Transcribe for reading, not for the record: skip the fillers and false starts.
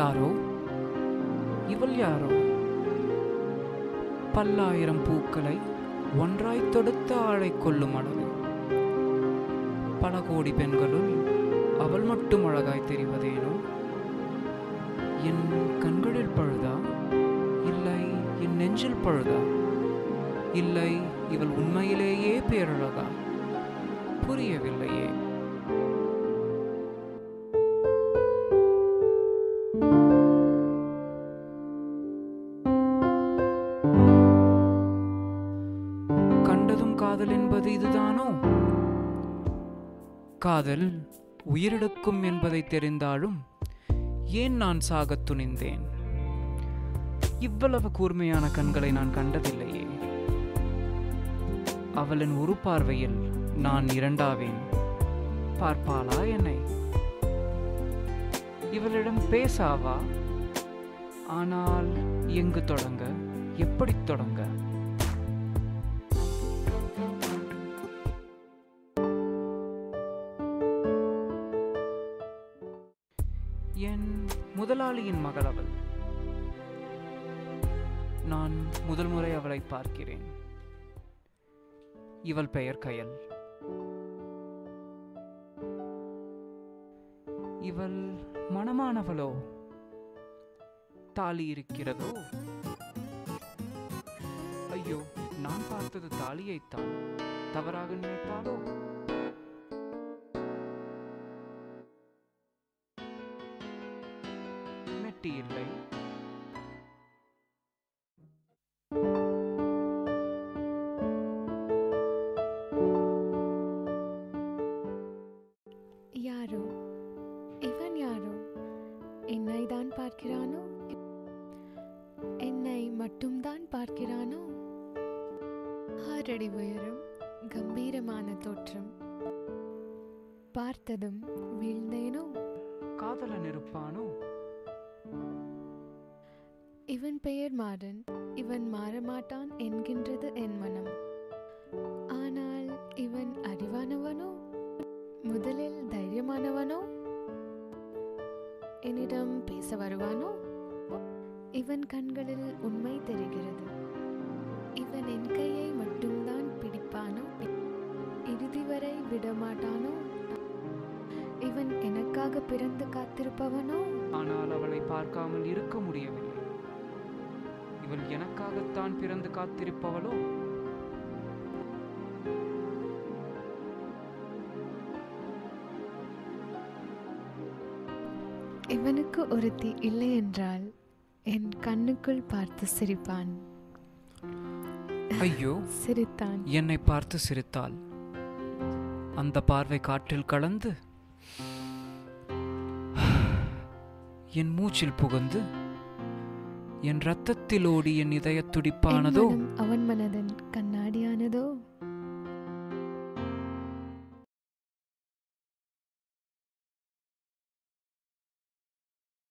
யாரோ? இவள் யாரோ? பல்லாயிரம் பூக்களை ஒன்றாய் தொடுத்த ஆளை கொள்ளும் அளவு பல கோடி பெண்களுள் அவள் மட்டும் அழகாய் தெரிவதேனோ? என் கண்களில் பழுதா, இல்லை என் நெஞ்சில் பழுதா, இல்லை இவள் உண்மையிலேயே பேரழகா? புரியவில்லையே. கண்டதும் காதல் என்பது இதுதானோ? காதல் உயிரிழக்கும் என்பதை தெரிந்தாலும் ஏன் நான் சாகத் துணிந்தேன்? இவ்வளவு கூர்மையான கண்களை நான் கண்டதில்லையே. அவளின் ஒரு பார்வையில் நான் இரண்டாவேன். பார்ப்பாளா என்னை? இவளிடம் பேசாவா? ஆனால் எங்கு தொடங்க, எப்படி தொடங்க? என் முதலாளியின் மகள் அவள். நான் முதல் முறை அவளை பார்க்கிறேன். இவள் பெயர் கயல். இவள் மணமானவளோ? தாலி இருக்கிறதோ? ஐயோ, நான் பார்த்தது தாலியைத்தான். தவறாக நினைத்தாலோ? மெட்டி இல்லை. யாரோ இவன்? யாரோ என்னை தான் பார்க்கிறானோ? என்னை மட்டும்தான் பார்க்கிறானோ? 6 அடி உயரம், கம்பீரமான தோற்றம். பார்த்ததும் வீழ்ந்தேனோ? காதலன் இருப்பானோ? இவன் பெயர் மாறன். இவன் மாறமாட்டான் என்கின்றது என் மனம். ஆனால் இவன் அறிவானவனோ? முதலில் தைரியமானவனோ? என்னிடம் பேச வருவானோ? இவன் கண்களில் உண்மை தெரிகிறது. இவன் என் கையை மட்டும்தான் பிடிப்பானோ? இறுதி வரை விடமாட்டானோ? இவன் எனக்காக பிறந்து காத்திருப்பவனோ? ஆனால் அவளை பார்க்காமல் இருக்க முடியவில்லை. இவள் எனக்காகத்தான் பிறந்து காத்திருப்பவளோ? இவனுக்கு ஒருத்தி இல்லை என்றால் என் கண்ணுக்குள் பார்த்து சிரிப்பான். ஐயோ, சிரித்தான். என்னை பார்த்து சிரித்தாள். அந்த பார்வை காற்றில் கலந்து என் மூச்சில் புகுந்து என் இரத்தத்தில் ஓடி என் இதய துடிப்பானதோ? அவன் மனதன் கண்ணாடியானதோ?